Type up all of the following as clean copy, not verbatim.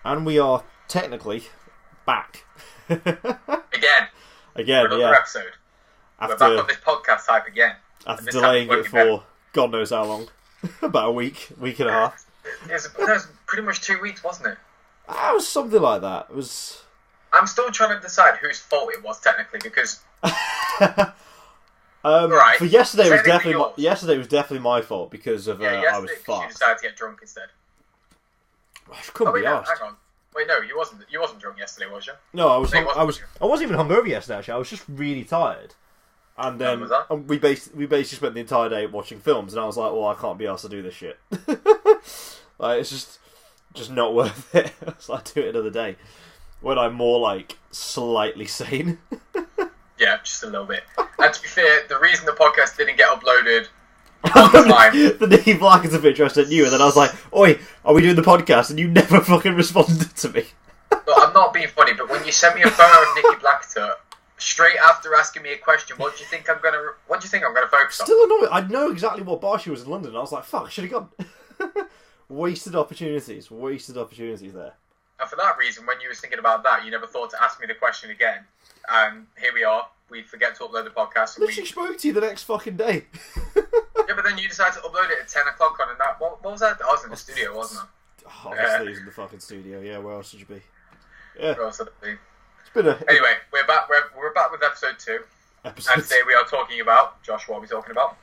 And we are technically back. Again. Again, for another episode. We're back on this podcast type again. After delaying it for God knows how long. About a week and a half. It was pretty much 2 weeks, wasn't it? It was something like that. It was... I'm still trying to decide whose fault it was, technically, because... right. For yesterday was definitely my fault because of I was fucked. You decided to get drunk instead. I couldn't be asked. Hang on. Wait, no, you wasn't drunk yesterday, was you? No, I wasn't even hungover yesterday. Actually, I was just really tired. And then we basically spent the entire day watching films, and I was like, "Well, I can't be asked to do this shit. Like, it's just not worth it." So I do it another day when I'm more like slightly sane. Yeah, just a little bit. And to be fair, the reason the podcast didn't get uploaded on time... the Nicky Blackens picture I sent you, and then I was like, "Oi, are we doing the podcast?" And you never fucking responded to me. Look, I'm not being funny, but when you sent me a photo of Nicky Blackter, straight after asking me a question, what do you think I'm gonna focus on? Still annoying. I know exactly what bar she was in London, and I was like, "Fuck, I should have gone." Wasted opportunities there. And for that reason, when you were thinking about that, you never thought to ask me the question again. And here we are. We forget to upload the podcast. I literally spoke to you the next fucking day. Yeah, but then you decided to upload it at 10 o'clock on a night. What was that? I was in the studio, wasn't I? Obviously, he's in the fucking studio. Yeah, where else would you be? Yeah. Where else would it be? It's been Anyway, we're back. We're back with episode 2. And today we are talking about... Josh, what are we talking about?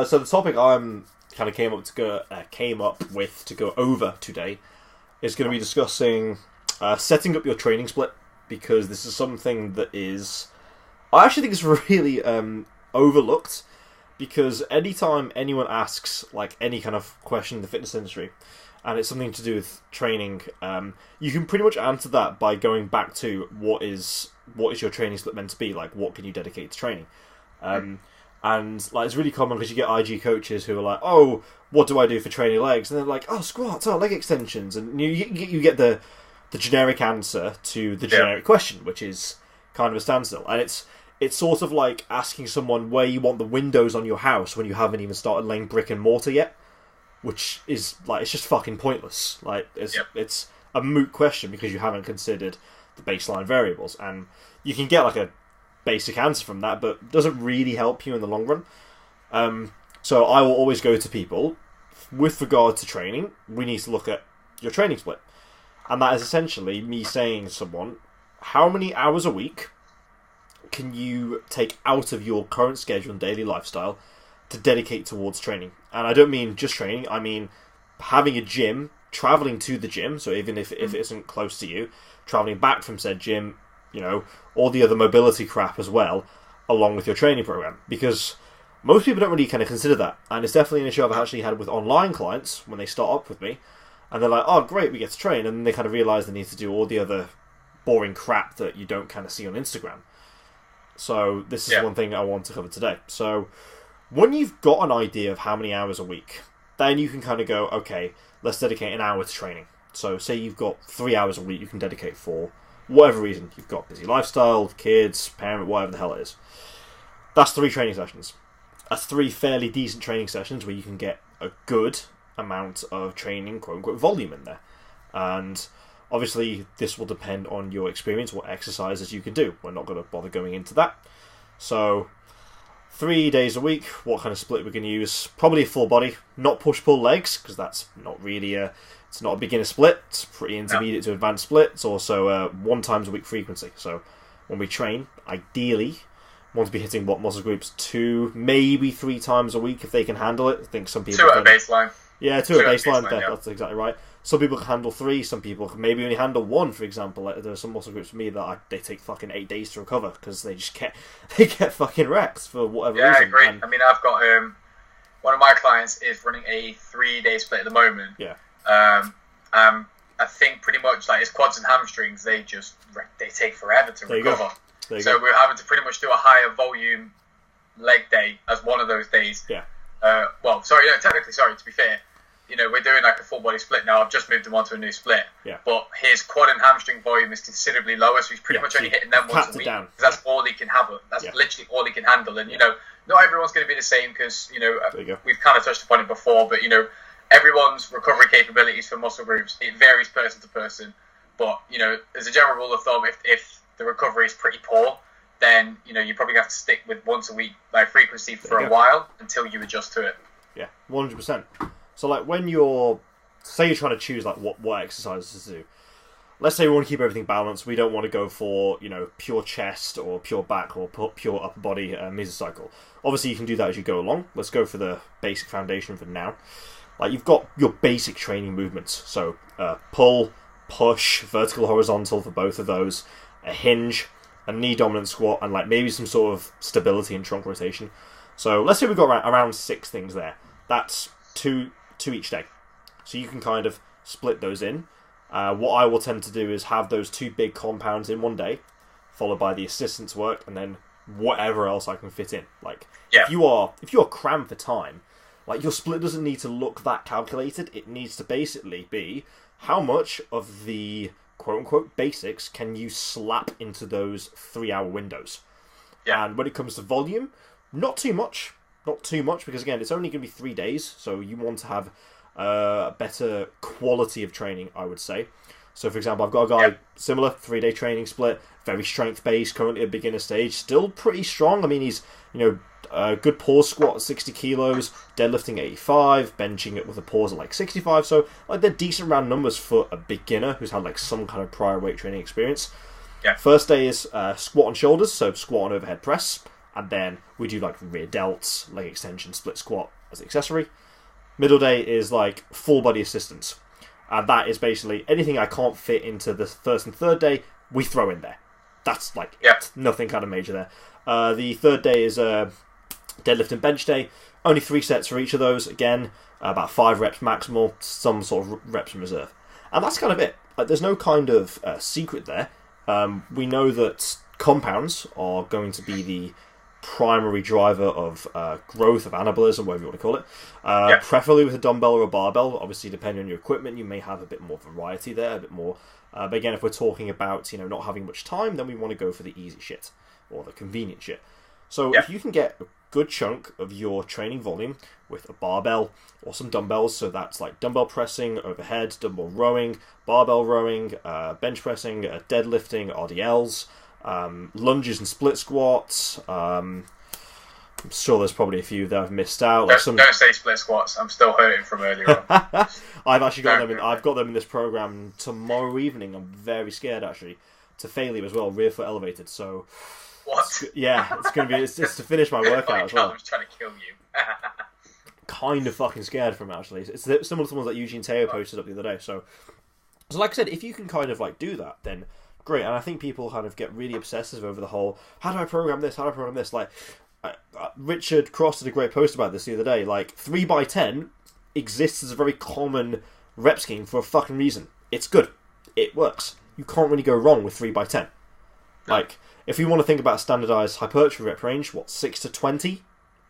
So the topic I'm kind of came up with to go over today is going to be discussing setting up your training split, because this is something that is... I actually think it's really overlooked, because anytime anyone asks like any kind of question in the fitness industry, and it's something to do with training, you can pretty much answer that by going back to what is your training split meant to be, like what can you dedicate to training. And like it's really common because you get IG coaches who are like, "Oh, what do I do for training legs?" And they're like, "Oh, squats, leg extensions," and you get the generic answer to the generic question, which is kind of a standstill. And it's sort of like asking someone where you want the windows on your house when you haven't even started laying brick and mortar yet, which is like, it's just fucking pointless. Like it's a moot question because you haven't considered the baseline variables, and you can get like a basic answer from that, but it doesn't really help you in the long run. So I will always go to people with regard to training. We need to look at your training split, and that is essentially me saying to someone, how many hours a week can you take out of your current schedule and daily lifestyle to dedicate towards training? And I don't mean just training, I mean having a gym, travelling to the gym, so even if it isn't close to you, travelling back from said gym, you know, all the other mobility crap as well, along with your training program. Because most people don't really kind of consider that, and it's definitely an issue I've actually had with online clients when they start up with me, and they're like, "Oh great, we get to train," and then they kind of realise they need to do all the other boring crap that you don't kind of see on Instagram. So this is one thing I want to cover today. So when you've got an idea of how many hours a week, then you can kind of go, okay, let's dedicate an hour to training. So say you've got 3 hours a week you can dedicate for whatever reason. You've got busy lifestyle, kids, parent, whatever the hell it is. That's 3 training sessions. That's 3 fairly decent training sessions where you can get a good amount of training, quote-unquote, volume in there. And obviously, this will depend on your experience, what exercises you can do. We're not going to bother going into that. So, 3 days a week, what kind of split we're going to use? Probably a full body, not push-pull legs, because that's not really it's not a beginner split. It's pretty intermediate to advanced split. It's also 1 times a week frequency. So, when we train, ideally, we want to be hitting what muscle groups 2, maybe 3 times a week if they can handle it. I think some people 2 at a baseline. Yeah, 2 at a baseline. That's exactly right. Some people can handle 3, some people can maybe only handle 1, for example. Like, there are some muscle groups for me that they take fucking 8 days to recover because they just get fucking wrecked for whatever reason. Yeah, I agree. I mean, I've got one of my clients is running a 3-day split at the moment. Yeah. I think pretty much like his quads and hamstrings, they take forever to recover. So we're having to pretty much do a higher volume leg day as one of those days. Yeah. Technically, to be fair, you know, we're doing like a full body split now. I've just moved him onto a new split. Yeah. But his quad and hamstring volume is considerably lower, so he's pretty much only hitting them once a week. Because that's all he can have. That's literally all he can handle. And, you know, not everyone's going to be the same because, you know, we've kind of touched upon it before, but, you know, everyone's recovery capabilities for muscle groups, it varies person to person. But, you know, as a general rule of thumb, if the recovery is pretty poor, then, you know, you probably have to stick with once a week like frequency for a while until you adjust to it. Yeah, 100%. So, like, when say you're trying to choose, like, what exercises to do. Let's say we want to keep everything balanced. We don't want to go for, you know, pure chest or pure back or pure upper body mesocycle. Obviously, you can do that as you go along. Let's go for the basic foundation for now. Like, you've got your basic training movements. So, pull, push, vertical, horizontal for both of those, a hinge, a knee dominant squat, and, like, maybe some sort of stability and trunk rotation. So, let's say we've got around 6 things there. That's two each day. So, you can kind of split those in. What I will tend to do is have those 2 big compounds in one day, followed by the assistance work, and then whatever else I can fit in. Like, if you are crammed for time, like, your split doesn't need to look that calculated. It needs to basically be how much of the quote-unquote basics can you slap into those 3-hour windows. Yeah. And when it comes to volume, not too much, because, again, it's only going to be 3 days, so you want to have a better quality of training, I would say. So, for example, I've got a guy, similar, 3-day training split, very strength-based, currently at beginner stage, still pretty strong. I mean, he's, you know, a good pause squat at 60 kilos, deadlifting 85, benching it with a pause at like 65. So, like, they're decent round numbers for a beginner who's had, like, some kind of prior weight training experience. Yeah. First day is squat on shoulders, so squat on overhead press, and then we do, like, rear delts, leg extension, split squat as an accessory. Middle day is, like, full body assistance. And that is basically anything I can't fit into the first and third day, we throw in there. That's, like, nothing kind of major there. The third day is deadlift and bench day. Only 3 sets for each of those. Again, about 5 reps maximal, some sort of reps in reserve. And that's kind of it. Like, there's no kind of secret there. We know that compounds are going to be the primary driver of growth, of anabolism, whatever you want to call it. Preferably with a dumbbell or a barbell. Obviously, depending on your equipment, you may have a bit more variety there, a bit more. But again, if we're talking about, you know, not having much time, then we want to go for the easy shit or the convenient shit. So if you can get a good chunk of your training volume with a barbell or some dumbbells, so that's like dumbbell pressing, overhead, dumbbell rowing, barbell rowing, bench pressing, deadlifting, RDLs, lunges and split squats. I'm sure there's probably a few that I've missed out. Like don't say split squats. I'm still hurting from earlier on. I've actually got them. I've got them in this program tomorrow evening. I'm very scared actually to failure as well. Rear foot elevated. So what? It's going to be. It's to finish my workout as well. I'm trying to kill you. Kind of fucking scared from it, actually. It's similar to the ones that Eugene Teo posted up the other day. So like I said, if you can kind of like do that, then great. And I think people kind of get really obsessive over the whole, how do I program this? How do I program this? Like, Richard Cross did a great post about this the other day. Like, 3x10 exists as a very common rep scheme for a fucking reason. It's good. It works. You can't really go wrong with 3x10. Like, if you want to think about standardized hypertrophy rep range, 6 to 20?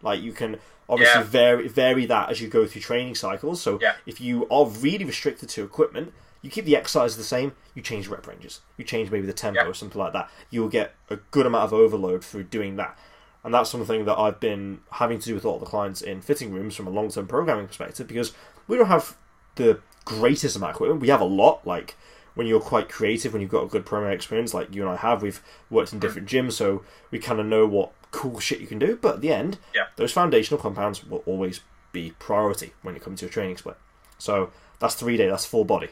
Like, you can obviously vary that as you go through training cycles. So if you are really restricted to equipment, you keep the exercise the same, you change rep ranges. You change maybe the tempo or something like that. You'll get a good amount of overload through doing that. And that's something that I've been having to do with a lot of the clients in fitting rooms from a long-term programming perspective, because we don't have the greatest amount of equipment. We have a lot. Like, when you're quite creative, when you've got a good programming experience like you and I have, we've worked in different gyms, so we kind of know what cool shit you can do. But at the end, those foundational compounds will always be priority when it comes to a training split. So that's 3 day, that's full body.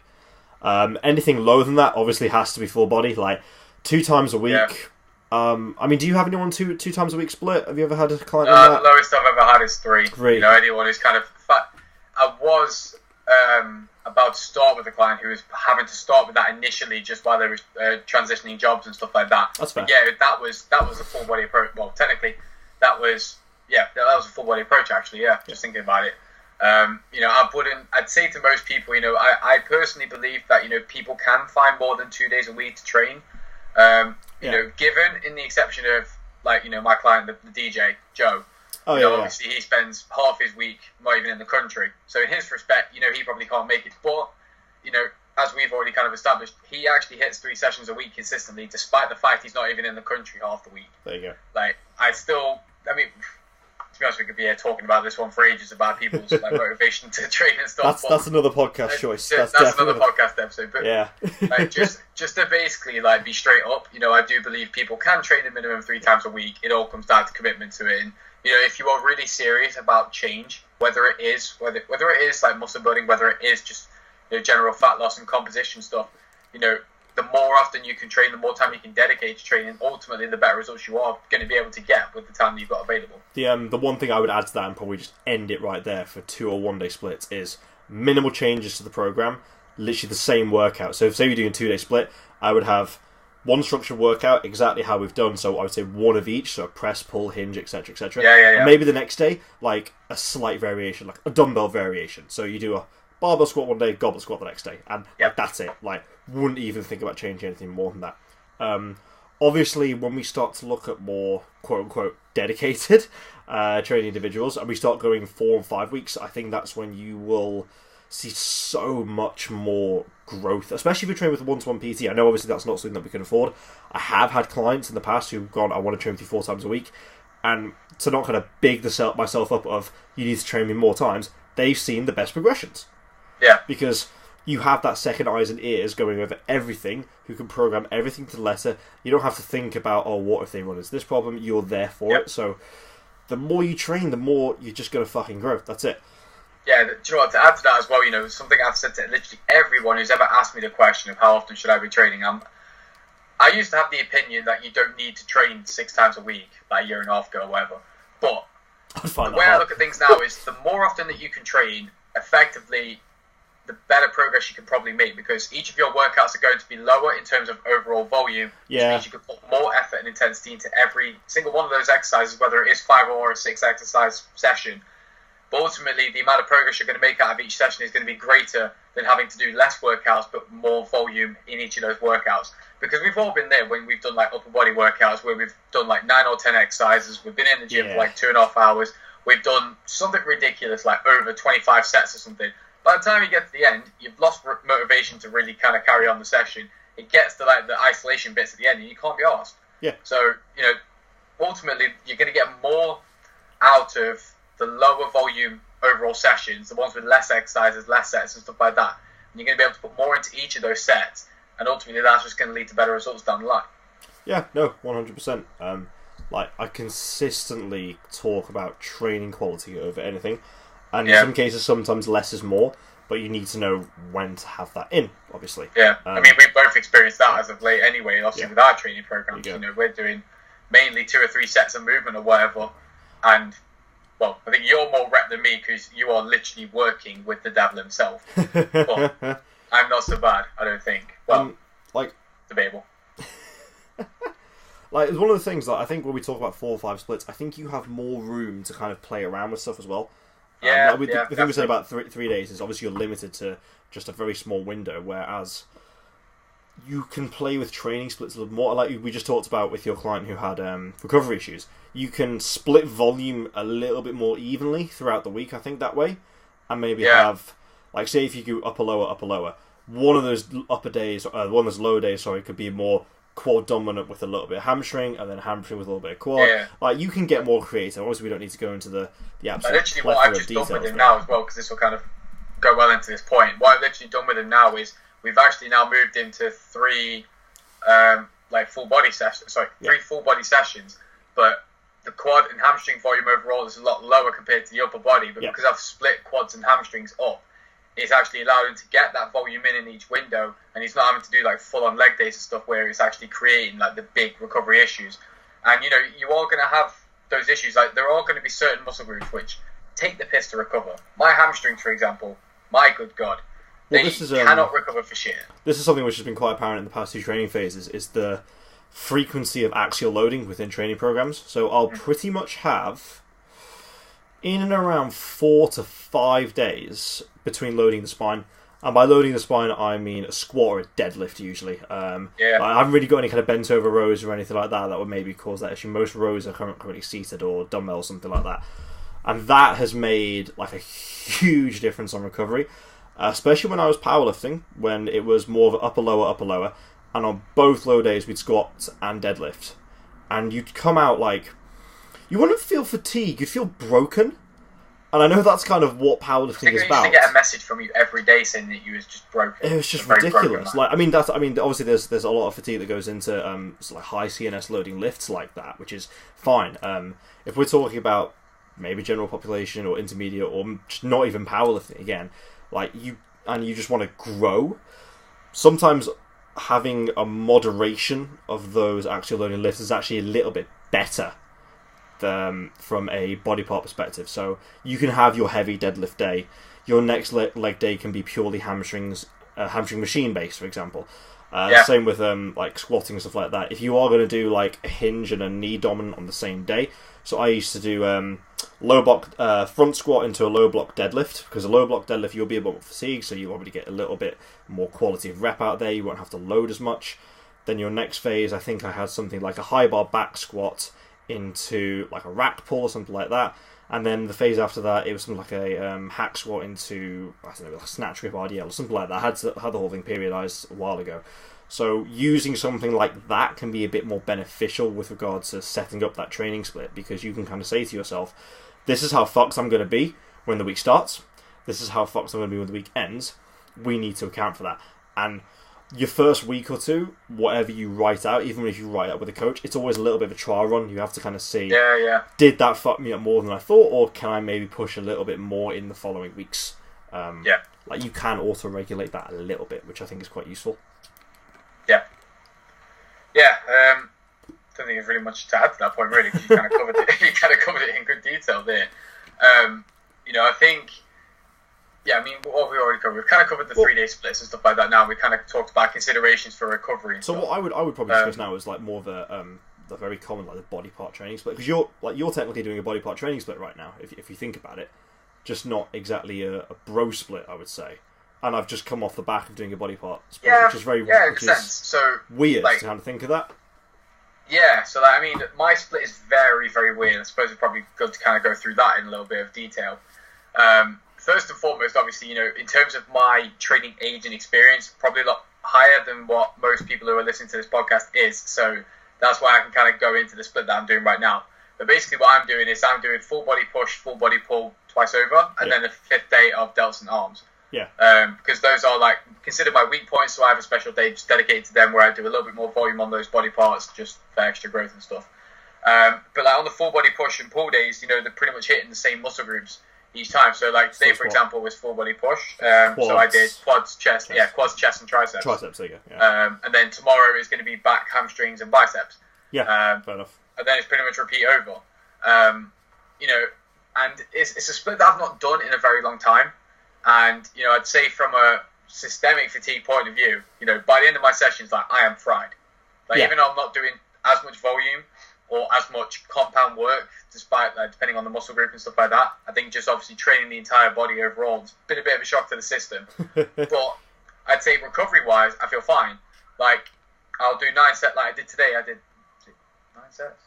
Anything lower than that obviously has to be full body, like 2 times a week. I mean, do you have anyone two times a week split? Have you ever had a client like that? The lowest I've ever had is 3. You know, anyone who's kind of... I was about to start with a client who was having to start with that initially just while they were transitioning jobs and stuff like that. That's fair. But yeah, that was a full body approach. Well, technically, that was a full body approach actually. Yeah, just thinking about it. You know, I'd say to most people, you know, I personally believe that, you know, people can find more than 2 days a week to train. You know, given in the exception of, like, you know, my client, the DJ, Joe, obviously he spends half his week not even in the country. So in his respect, you know, he probably can't make it. But, you know, as we've already kind of established, he actually hits 3 sessions a week consistently, despite the fact he's not even in the country half the week. There you go. Like, to be honest, we could be here talking about this one for ages about people's like motivation to train and stuff. That's another podcast choice. That's another podcast episode. But yeah, like, just to basically like be straight up, you know, I do believe people can train a minimum 3 times a week. It all comes down to commitment to it. And you know, if you are really serious about change, whether it is like muscle building, whether it is just, you know, general fat loss and composition stuff, you know, the more often you can train, the more time you can dedicate to training, ultimately the better results you are going to be able to get with the time that you've got available. The one thing I would add to that, and probably just end it right there for 2 or 1 day splits, is minimal changes to the program, literally the same workout. So if say you're doing a 2-day split, I would have one structured workout, exactly how we've done. So I would say one of each, so press, pull, hinge, etc., etc. Yeah. And maybe the next day, like a slight variation, like a dumbbell variation. So you do a barbell squat one day, goblet squat the next day, and like, that's it. Like, wouldn't even think about changing anything more than that. Obviously, when we start to look at more quote-unquote dedicated training individuals, and we start going 4 and 5 weeks, I think that's when you will see so much more growth, especially if you're training with a one-to-one PT. I know obviously that's not something that we can afford. I have had clients in the past who've gone, I want to train with you 4 times a week, and to not kind of big myself up of, you need to train me more times, they've seen the best progressions. Yeah. Because you have that second eyes and ears going over everything, who can program everything to the letter. You don't have to think about, oh, what if they run into this problem? You're there for it. So the more you train, the more you're just going to fucking grow. That's it. Yeah, do you know what, to add to that as well, you know, something I've said to literally everyone who's ever asked me the question of how often should I be training, I used to have the opinion that you don't need to train 6 times a week, like a year and a half ago or whatever. But the way I look at things now is the more often that you can train, effectively, the better progress you can probably make, because each of your workouts are going to be lower in terms of overall volume, which means you can put more effort and intensity into every single one of those exercises, whether it is 5 or a 6 exercise session. But ultimately, the amount of progress you're going to make out of each session is going to be greater than having to do less workouts but more volume in each of those workouts. Because we've all been there when we've done like upper body workouts where we've done like 9 or 10 exercises, we've been in the gym for like 2.5 hours, we've done something ridiculous like over 25 sets or something. By the time you get to the end, you've lost motivation to really kind of carry on the session. It gets to like the isolation bits at the end and you can't be arsed. Yeah. So, you know, ultimately you're going to get more out of the lower volume overall sessions, the ones with less exercises, less sets and stuff like that. And you're going to be able to put more into each of those sets, and ultimately that's just going to lead to better results down the line. Yeah, no, 100%. Like, I consistently talk about training quality over anything, and in some cases sometimes less is more, but you need to know when to have that in, obviously. Yeah, I mean, we've both experienced that as of late anyway, obviously with our training programs. You know, we're doing mainly 2 or 3 sets of movement or whatever, and well, I think you're more rep than me because you are literally working with the devil himself. But I'm not so bad, I don't think. Well, like, debatable. Like, it's one of the things that I think when we talk about 4 or 5 splits, I think you have more room to kind of play around with stuff as well. Yeah, the thing we said about 3 days is obviously you're limited to just a very small window, whereas you can play with training splits a little more. Like we just talked about with your client who had recovery issues. You can split volume a little bit more evenly throughout the week, I think, that way. And maybe have, like, say if you go upper, lower. One of those upper days, one of those lower days, could be more quad dominant with a little bit of hamstring, and then hamstring with a little bit of quad. Yeah. Like, you can get more creative. Obviously, we don't need to go into the absolute literally what I've just done with him now as well, because this will kind of go well into this point. What I've literally done with him now is we've actually now moved him to 3 full body sessions. 3 full body sessions, but the quad and hamstring volume overall is a lot lower compared to the upper body. But because I've split quads and hamstrings up, it's actually allowed him to get that volume in each window, and he's not having to do like full-on leg days and stuff where it's actually creating like the big recovery issues. And you know, you are going to have those issues. Like, there are going to be certain muscle groups which take the piss to recover. My hamstrings, for example, my good God, they cannot recover for shit. This is something which has been quite apparent in the past 2 training phases, is the frequency of axial loading within training programs. So I'll pretty much have in and around 4 to 5 days between loading the spine. And by loading the spine, I mean a squat or a deadlift usually. I haven't really got any kind of bent over rows or anything like that would maybe cause that issue. Most rows are currently seated or dumbbell or something like that. And that has made like a huge difference on recovery. Especially when I was powerlifting, when it was more of an upper, lower. And on both low days, we'd squat and deadlift. And you'd come out like, you wouldn't feel fatigue, you'd feel broken. And I know that's kind of what powerlifting is about. I used to get a message from you every day saying that you was just broken. It was just ridiculous. Like, obviously there's a lot of fatigue that goes into like high CNS loading lifts like that, which is fine. If we're talking about maybe general population or intermediate or just not even powerlifting again, like you just want to grow, sometimes having a moderation of those axial loading lifts is actually a little bit better from a body part perspective. So you can have your heavy deadlift day. Your next leg day can be purely hamstring machine based, for example. Same with like squatting and stuff like that. If you are going to do like a hinge and a knee dominant on the same day, so I used to do low block front squat into a low block deadlift, because a low block deadlift you'll be a bit more fatigued, so you'll already get a little bit more quality of rep out there. You won't have to load as much. Then your next phase, I think I had something like a high bar back squat into like a rack pull or something like that, and then the phase after that it was something like a hack squat into, I don't know, like a snatch grip RDL or something like that. I had the whole thing periodized a while ago. So using something like that can be a bit more beneficial with regards to setting up that training split, because you can kind of say to yourself, this is how fucked I'm going to be when the week starts, this is how fucked I'm going to be when the week ends. We need to account for that. And your first week or two, whatever you write out, even if you write out with a coach, it's always a little bit of a trial run. You have to kind of see, did that fuck me up more than I thought, or can I maybe push a little bit more in the following weeks? Like you can auto-regulate that a little bit, which I think is quite useful. Don't think there's really much to add to that point, really, because you kind of covered it. You kind of covered it in good detail there. I think. Yeah, I mean, what we already covered. We've kind of covered the 3-day splits and stuff like that. Now we kind of talked about considerations for recovery. So what I would probably discuss now is like more of the very common, like the body part training split, because you're technically doing a body part training split right now, if you think about it, just not exactly a bro split, I would say. And I've just come off the back of doing a body part split, which is very it makes sense. So weird to kind of think of that. Yeah, so I mean, my split is very, very weird. I suppose it's probably good to kind of go through that in a little bit of detail. First and foremost, obviously, in terms of my training age and experience, probably a lot higher than what most people who are listening to this podcast is. So that's why I can kind of go into the split that I'm doing right now. But basically what I'm doing is I'm doing full body push, full body pull twice over, and then the 5th day of delts and arms. Yeah. Because those are like considered my weak points, so I have a special day just dedicated to them where I do a little bit more volume on those body parts just for extra growth and stuff. But like on the full body push and pull days, they're pretty much hitting the same muscle groups each time. So like today, for example, was full body push. So I did quads, chest, chest and triceps. Triceps, there you go. Yeah. And then tomorrow is going to be back, hamstrings and biceps. Yeah, fair enough. And then it's pretty much repeat over. And it's a split that I've not done in a very long time. And, I'd say from a systemic fatigue point of view, by the end of my sessions, like, I am fried. Like, even though I'm not doing as much volume or as much compound work, despite, depending on the muscle group and stuff like that, I think just obviously training the entire body overall has been a bit of a shock to the system. But I'd say recovery-wise, I feel fine. Like, I'll do 9 sets, like I did today. I did 9 sets?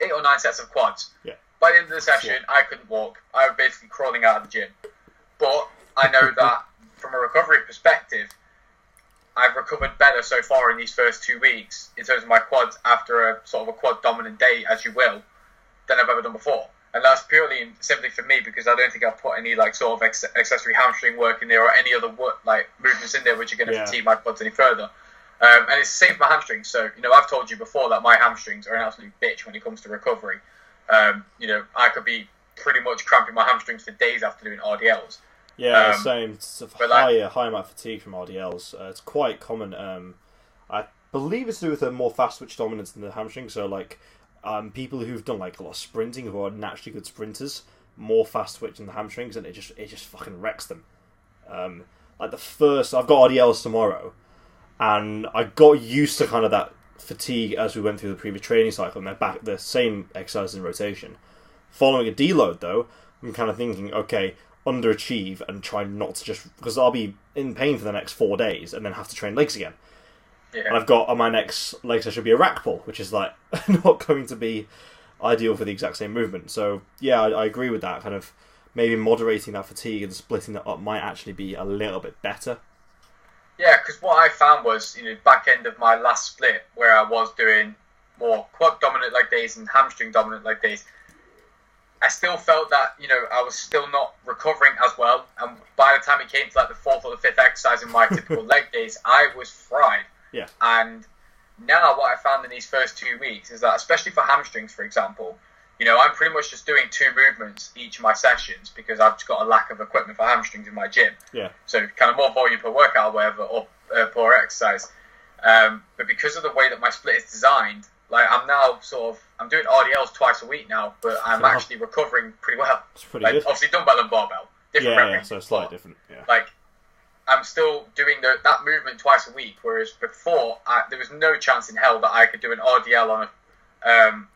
8 or 9 sets of quads. Yeah. By the end of the session, I couldn't walk. I was basically crawling out of the gym. But I know that from a recovery perspective, I've recovered better so far in these first 2 weeks in terms of my quads after a sort of a quad dominant day, as you will, than I've ever done before. And that's purely and simply for me because I don't think I've put any sort of accessory hamstring work in there or any other movements in there which are going to fatigue my quads any further. And it's the same for my hamstrings. So, I've told you before that my hamstrings are an absolute bitch when it comes to recovery. I could be pretty much cramping my hamstrings for days after doing RDLs. Yeah, same. It's high amount of fatigue from RDLs. It's quite common. I believe it's to do with a more fast twitch dominance than the hamstring. So, people who've done a lot of sprinting, who are naturally good sprinters, more fast twitch than the hamstrings, and it just fucking wrecks them. I've got RDLs tomorrow, and I got used to kind of that fatigue as we went through the previous training cycle, and they're back the same exercises in rotation. Following a deload, though, I'm kind of thinking, okay, underachieve and try not to because I'll be in pain for the next 4 days and then have to train legs again. Yeah. And I've got on my next leg session be a rack pull, which is not going to be ideal for the exact same movement. So yeah, I agree with that. Kind of maybe moderating that fatigue and splitting that up might actually be a little bit better. Yeah, because what I found was, back end of my last split where I was doing more quad dominant leg days and hamstring dominant leg days, I still felt that, you know, I was still not recovering as well. And by the time it came to like the fourth or the fifth exercise in my typical leg days, I was fried. Yeah. And now what I found in these first 2 weeks is that, especially for hamstrings, for example, you know, I'm pretty much just doing 2 movements each of my sessions because I've just got a lack of equipment for hamstrings in my gym. Yeah. So kind of more volume per workout or whatever, or per exercise. But because of the way that my split is designed, like I'm now I'm doing RDLs twice a week now, but I'm actually recovering pretty well. It's pretty like, good. Obviously dumbbell and barbell. Different yeah, so slightly different. Yeah. Like, I'm still doing that movement twice a week, whereas before there was no chance in hell that I could do an RDL on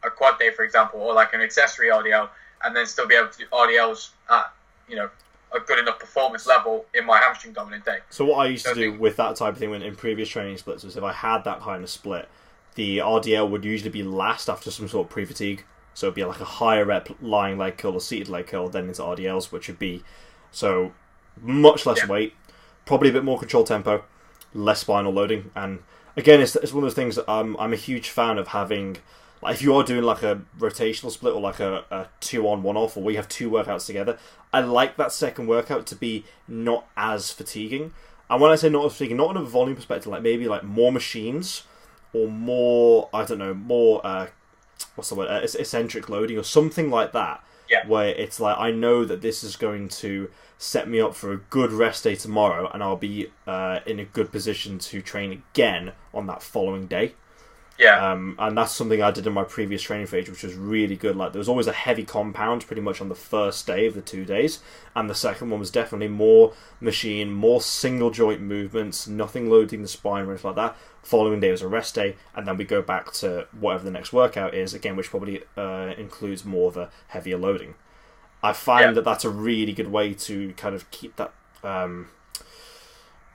a quad day, for example, or like an accessory RDL, and then still be able to do RDLs at, you know, a good enough performance level in my hamstring dominant day. So what I used to do with that type of thing in previous training splits was if I had that kind of split, the RDL would usually be last after some sort of pre-fatigue. So it'd be like a higher rep lying leg curl or seated leg curl, then into RDLs, which would be so much less weight, probably a bit more controlled tempo, less spinal loading. And again, it's one of those things that I'm a huge fan of having. Like if you are doing like a rotational split or like a 2-on 1-off, or where you have 2 workouts together, I like that second workout to be not as fatiguing. And when I say not as fatiguing, not on a volume perspective, like maybe like more machines or more, I don't know, more what's the word, eccentric loading or something like that. Yeah. Where it's like, I know that this is going to set me up for a good rest day tomorrow, and I'll be in a good position to train again on that following day. Yeah. And that's something I did in my previous training phase, which was really good. Like there was always a heavy compound pretty much on the first day of the 2 days, and the second one was definitely more machine, more single joint movements, nothing loading the spine or anything like that. Following day was a rest day, and then we go back to whatever the next workout is, again, which probably includes more of a heavier loading. I find that that's a really good way to kind of keep that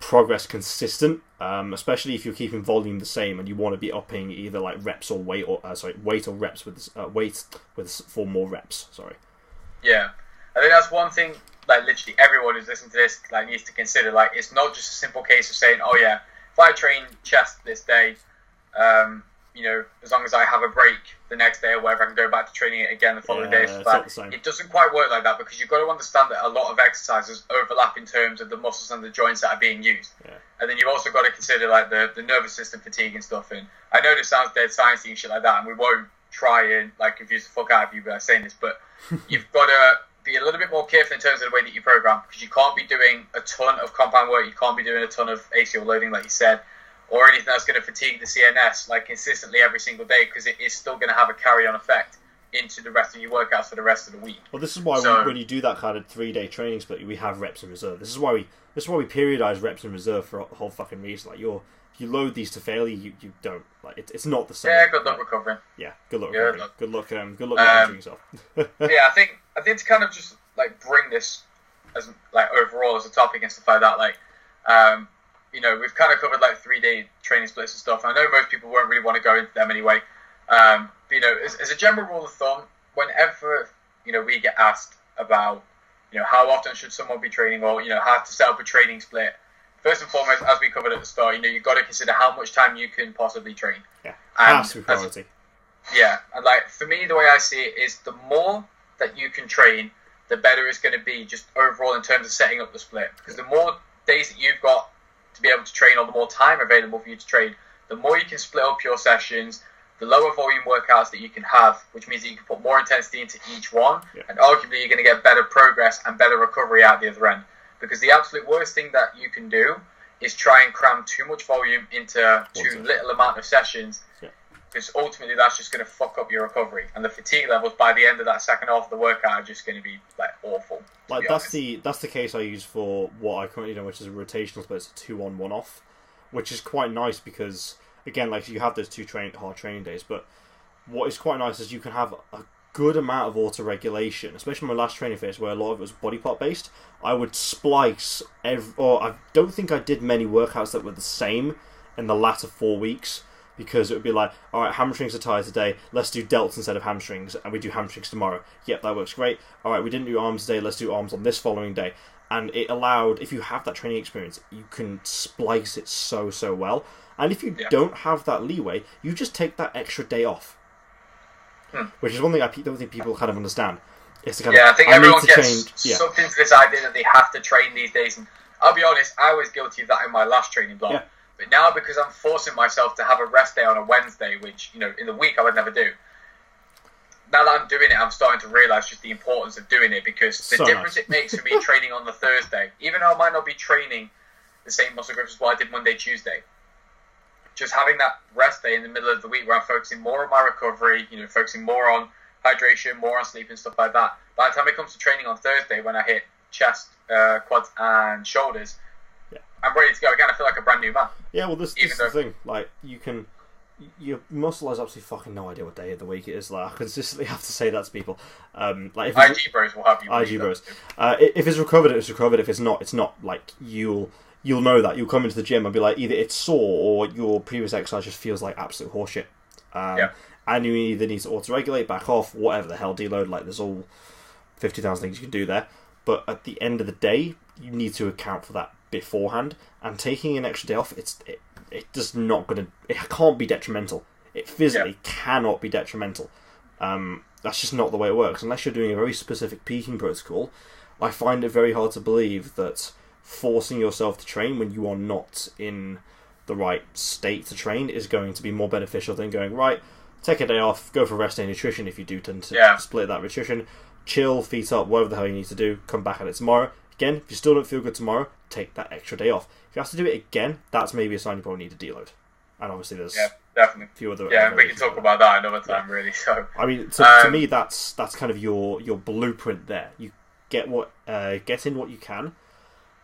progress consistent, especially if you're keeping volume the same and you want to be upping either like reps or weight, or weight or reps with weight with for more reps. Sorry. Yeah, I think that's one thing. Like literally everyone who's listening to this like needs to consider. Like it's not just a simple case of saying, "Oh yeah, if I train chest this day, you know, as long as I have a break the next day or whatever, I can go back to training it again the following day." It doesn't quite work like that, because you've got to understand that a lot of exercises overlap in terms of the muscles and the joints that are being used. Yeah. And then you've also got to consider like the nervous system fatigue and stuff. And I know this sounds dead sciencey and shit like that, and we won't try and like confuse the fuck out of you by saying this, but you've got to be a little bit more careful in terms of the way that you program, because you can't be doing a ton of compound work, you can't be doing a ton of axial loading like you said, or anything that's going to fatigue the CNS like consistently every single day, because it is still going to have a carry-on effect into the rest of your workouts for the rest of the week. Well, this is why when you do that kind of 3-day training split, we have reps in reserve. This is why we periodize reps in reserve for a whole fucking reason. Like if you load these to failure, you don't like it's not the same. Yeah, good luck recovering. Yeah, good luck recovering. Good luck managing yourself. Yeah, I think to kind of just like bring this as like overall as a topic and stuff like that, like you know, we've kind of covered like 3-day training splits and stuff. I know most people won't really want to go into them anyway. But, you know, as a general rule of thumb, whenever, you know, we get asked about, you know, how often should someone be training, or, you know, how to set up a training split, first and foremost, as we covered at the start, you know, you've got to consider how much time you can possibly train. Yeah, has to be priority. Yeah, and like for me, the way I see it is the more that you can train, the better it's going to be just overall in terms of setting up the split. Because the more days that you've got to be able to train, or the more time available for you to train, the more you can split up your sessions, the lower volume workouts that you can have, which means that you can put more intensity into each one, and arguably you're going to get better progress and better recovery out the other end. Because the absolute worst thing that you can do is try and cram too much volume into too little amount of sessions, because ultimately that's just going to fuck up your recovery, and the fatigue levels by the end of that second half of the workout are just going to be like awful. Like that's the case I use for what I currently do, which is a rotational split. It's a 2-on 1-off, which is quite nice because again, like you have those 2 hard training days, but what is quite nice is you can have a good amount of auto regulation, especially my last training phase where a lot of it was body part based. I would splice I don't think I did many workouts that were the same in the latter 4 weeks. Because it would be like, alright, hamstrings are tired today, let's do delts instead of hamstrings, and we do hamstrings tomorrow. Yep, that works great. Alright, we didn't do arms today, let's do arms on this following day. And it allowed, if you have that training experience, you can splice it so well. And if you don't have that leeway, you just take that extra day off. Which is one thing I don't think people kind of understand. It's the kind of, I think everyone gets sucked into this idea that they have to train these days. And I'll be honest, I was guilty of that in my last training block. Yeah. But now, because I'm forcing myself to have a rest day on a Wednesday, which, in the week I would never do. Now that I'm doing it, I'm starting to realise just the importance of doing it, because the difference it makes for me training on the Thursday, even though I might not be training the same muscle groups as what I did Monday, Tuesday, just having that rest day in the middle of the week where I'm focusing more on my recovery, focusing more on hydration, more on sleep and stuff like that. By the time it comes to training on Thursday, when I hit chest, quads and shoulders, I'm ready to go again. I feel like a brand new man. Yeah, well, this is the thing. Like, your muscle has absolutely fucking no idea what day of the week it is. Like, I consistently have to say that to people. Like, if IG bros will have you. IG bros. If it's recovered, it's recovered. If it's not, it's not. Like, you'll know that. You'll come into the gym and be like, either it's sore or your previous exercise just feels like absolute horseshit. And you either need to auto-regulate, back off, whatever the hell, deload. Like, there's all 50,000 things you can do there. But at the end of the day, you need to account for that beforehand. And taking an extra day off, it just not gonna. It can't be detrimental. It physically cannot be detrimental. That's just not the way it works. Unless you're doing a very specific peaking protocol, I find it very hard to believe that forcing yourself to train when you are not in the right state to train is going to be more beneficial than going, right, take a day off, go for rest day nutrition if you do tend to split that nutrition, chill, feet up, whatever the hell you need to do, come back at it tomorrow. Again, if you still don't feel good tomorrow, take that extra day off. If you have to do it again, that's maybe a sign you probably need to deload. And obviously there's definitely a few other... Yeah, we can talk about that another time, really. So I mean, to me, that's kind of your blueprint there. You get in what you can,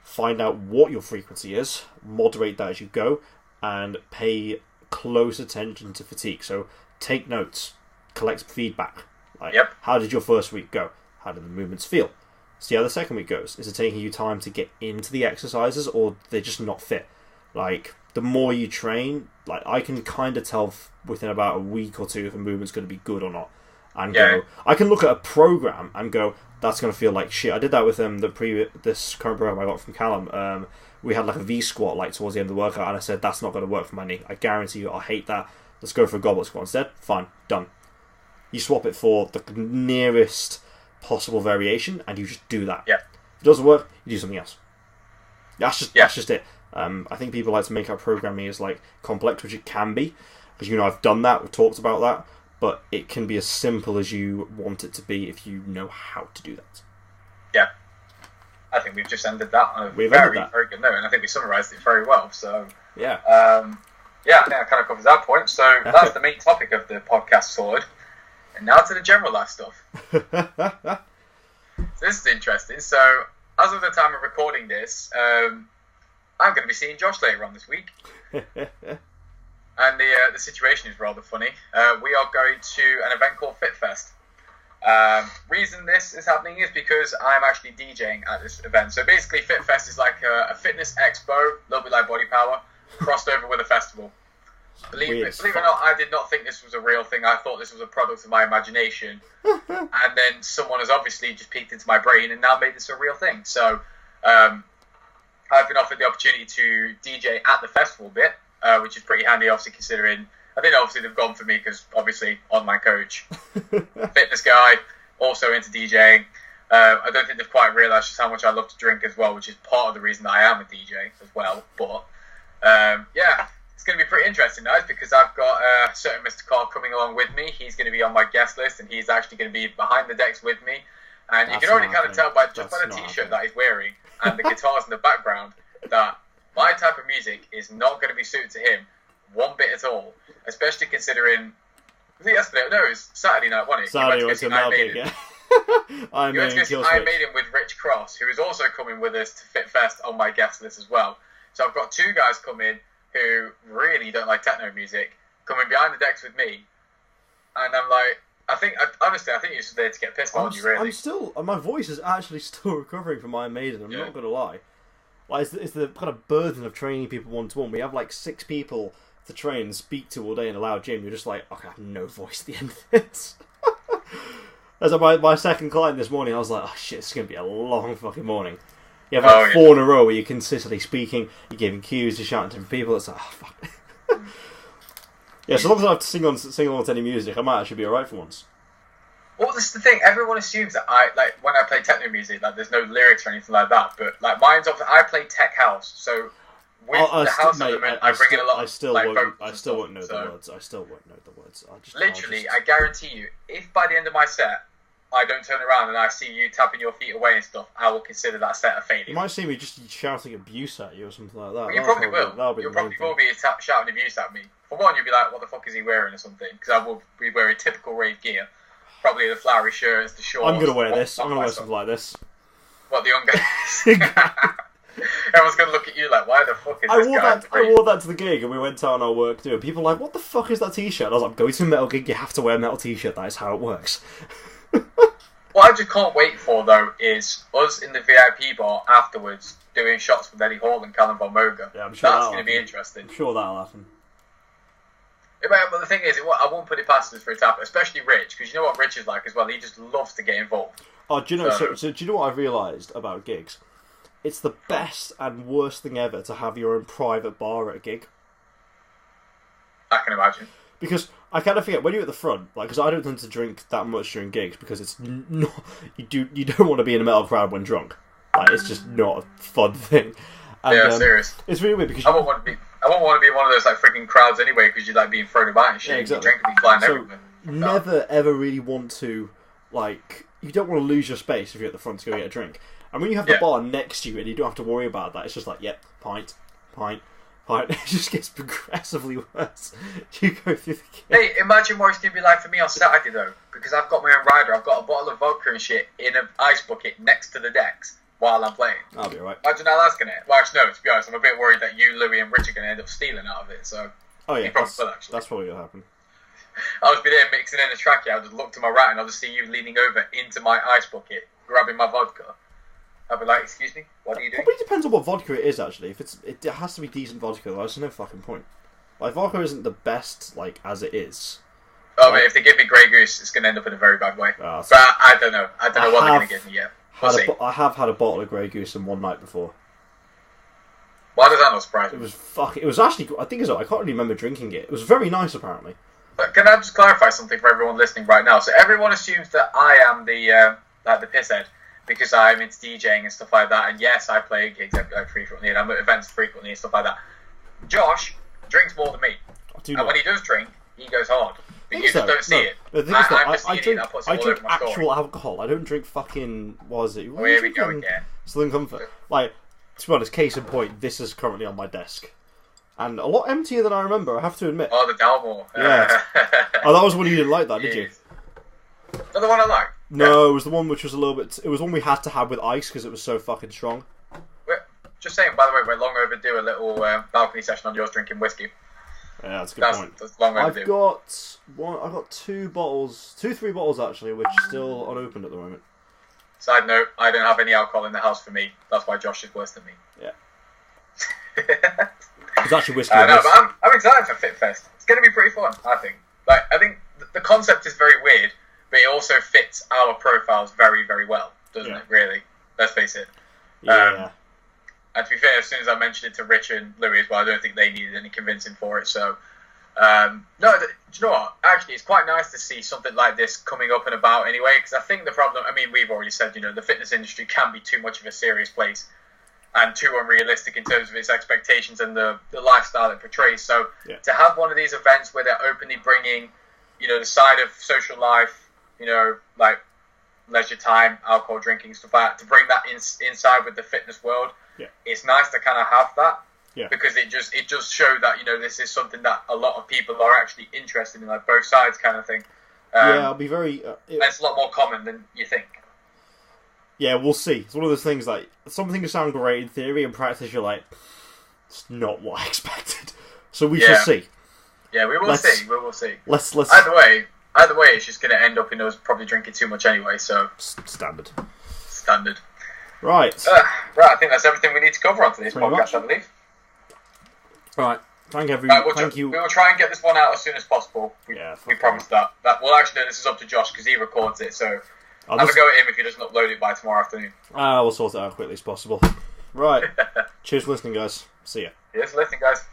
find out what your frequency is, moderate that as you go, and pay close attention to fatigue. So take notes, collect feedback. Like, how did your first week go? How did the movements feel? See how the second week goes. Is it taking you time to get into the exercises, or they're just not fit? Like, the more you train, like, I can kind of tell within about a week or two if a movement's going to be good or not. And I can look at a program and go, that's going to feel like shit. I did that with this current program I got from Callum. We had like a V squat like towards the end of the workout, and I said, that's not going to work for my knee. I guarantee you, I hate that. Let's go for a goblet squat instead. Fine, done. You swap it for the nearest possible variation, and you just do that. If it doesn't work, you do something else. That's just it. I think people like to make out programming as like complex, which it can be, because I've done that, we've talked about that, but it can be as simple as you want it to be if you know how to do that. Yeah, I think we've just ended that on a very good note, and I think we summarised it very well. So I think that kind of covers that point. So that's the main topic of the podcast sorted. And now to the general life stuff. So this is interesting. So, as of the time of recording this, I'm going to be seeing Josh later on this week. And the situation is rather funny. We are going to an event called FitFest. Reason this is happening is because I'm actually DJing at this event. So basically, FitFest is like a fitness expo, a little bit like Body Power, crossed over with a festival. Believe it or not, I did not think this was a real thing. I thought this was a product of my imagination. And then someone has obviously just peeked into my brain and now made this a real thing. So I've been offered the opportunity to DJ at the festival bit, which is pretty handy, obviously, considering... I think obviously they've gone for me because, obviously, online coach, fitness guy, also into DJing. I don't think they've quite realised just how much I love to drink as well, which is part of the reason that I am a DJ as well. But, it's going to be pretty interesting, guys, because I've got a certain Mr. Carl coming along with me. He's going to be on my guest list, and he's actually going to be behind the decks with me. And you can already kind of tell by the T-shirt that he's wearing and the guitars in the background that my type of music is not going to be suited to him one bit at all. Especially considering, was it yesterday? No, it was Saturday night, wasn't it? Saturday went to Iron Maiden. You went to go see Iron Maiden with Rich Cross, who is also coming with us to FitFest on my guest list as well. So I've got two guys coming who really don't like techno music, coming behind the decks with me, and I'm like, honestly, I think you're just there to get pissed on you, really. My voice is actually still recovering from Iron Maiden, I'm not going to lie. Like, it's the kind of burden of training people one-to-one. We have like 6 people to train and speak to all day in a loud gym. You're just like, okay, I have no voice at the end of this. As my second client this morning, I was like, oh shit, it's going to be a long fucking morning. You have like 4 in a row where you're consistently speaking, you're giving cues, you're shouting to different people. It's like, oh, fuck. Yeah, so long as I have to sing along to any music, I might actually be alright for once. Well, this is the thing. Everyone assumes that when I play techno music, like there's no lyrics or anything like that. But like mine's I play tech house, so with the house element, I bring in a lot of I still won't know the words. I still won't know the words. I guarantee you, if by the end of my set I don't turn around and I see you tapping your feet away and stuff, I will consider that set a failure. You might see me just shouting abuse at you or something like that. Well, you probably will. You probably will be shouting abuse at me. For one, you'll be like, "What the fuck is he wearing?" or something. Because I will be wearing typical rave gear. Probably the flowery shirts, the shorts. I'm going to wear this. I'm going to wear something like this. What, the Organize? Everyone's going to look at you like, why the fuck is this guy? I wore that to the gig and we went out on our work too. And people were like, what the fuck is that t-shirt? And I was like, going to a metal gig, you have to wear a metal t-shirt. That is how it works. What I just can't wait for, though, is us in the VIP bar afterwards doing shots with Eddie Hall and Callum Von Moga. Yeah, I'm sure that's going to be interesting. I'm sure that'll happen. But the thing is, I won't put it past us for it to happen, especially Rich, because you know what Rich is like as well. He just loves to get involved. Oh, do you know? So do you know what I've realised about gigs? It's the best and worst thing ever to have your own private bar at a gig. I can imagine. Because I kind of forget when you're at the front, like, because I don't tend to drink that much during gigs because it's not you don't want to be in a metal crowd when drunk. Like, it's just not a fun thing. And, yeah, serious. It's really weird because I won't want to be one of those like freaking crowds anyway because you like being thrown about and shit. Yeah, exactly. Your drink will be flying everywhere. Never ever really want to, like, you don't want to lose your space if you're at the front to go get a drink. And when you have the bar next to you and you don't have to worry about that, it's just like, pint. It just gets progressively worse. You go through the game. Hey, imagine what it's going to be like for me on Saturday though, because I've got my own rider. I've got a bottle of vodka and shit in an ice bucket next to the decks while I'm playing. I'll be alright. Imagine how that's going to end. Well, actually, no, to be honest, I'm a bit worried that you, Louis, and Rich are going to end up stealing out of it. So, that's probably going to happen. I'll just be there mixing in a track. I'll just look to my right and I'll just see you leaning over into my ice bucket, grabbing my vodka. I'll be like, excuse me, what are you doing? Probably depends on what vodka it is, actually. If it has to be decent vodka, otherwise there's no fucking point. Like, vodka isn't the best, like, as it is. Oh, but if they give me Grey Goose, it's going to end up in a very bad way. But I don't know. I don't know what they're going to give me yet. We'll see. I have had a bottle of Grey Goose in one night before. Why does that not surprise me? It was actually, I think I can't really remember drinking it. It was very nice, apparently. But can I just clarify something for everyone listening right now? So everyone assumes that I am the pisshead, because I'm into DJing and stuff like that, and yes, I play gigs frequently, and I'm at events frequently and stuff like that. Josh drinks more than me, and when he does drink, he goes hard. But you just don't see it. The thing is I drink actual alcohol. I don't drink fucking, what is it? Oh, here we go again. Southern Comfort. Like, to be honest, case in point, this is currently on my desk. And a lot emptier than I remember, I have to admit. Oh, the Dalmore. Yeah. Oh, that was one you didn't like that, did you? Not the one I liked. No, it was the one which was a little bit... It was one we had to have with ice because it was so fucking strong. Just saying, by the way, we're long overdue a little balcony session on yours drinking whiskey. Yeah, that's a good point. That's long overdue. I've got 3 bottles actually, which are still unopened at the moment. Side note, I don't have any alcohol in the house for me. That's why Josh is worse than me. Yeah. It's actually whiskey. No, but I'm excited for FitFest. It's going to be pretty fun, I think. Like, I think the concept is very weird, but it also fits our profiles very, very well, doesn't it, really? Let's face it. Yeah. And to be fair, as soon as I mentioned it to Rich and Louis as well, I don't think they needed any convincing for it. So, do you know what? Actually, it's quite nice to see something like this coming up and about anyway, because I think the problem, I mean, we've already said, the fitness industry can be too much of a serious place and too unrealistic in terms of its expectations and the lifestyle it portrays. So, to have one of these events where they're openly bringing, the side of social life, like leisure time, alcohol drinking, stuff like that, to bring that inside with the fitness world, it's nice to kind of have that. Yeah. Because it just showed that, this is something that a lot of people are actually interested in, like both sides kind of thing. I'll be very... it's a lot more common than you think. Yeah, we'll see. It's one of those things, like, some things sound great in theory, in practice you're like, it's not what I expected. So we shall see. Yeah, we will see. Let's... Either way, it's just going to end up in us probably drinking too much anyway, so... Standard. Right. I think that's everything we need to cover on today's podcast, I believe. Right. Thank everyone. Thank you. We will try and get this one out as soon as possible. We promised that. Well, actually, no, this is up to Josh because he records it. So Have a go at him if he doesn't upload it by tomorrow afternoon. We'll sort it out as quickly as possible. Right. Cheers for listening, guys. See ya. Cheers for listening, guys.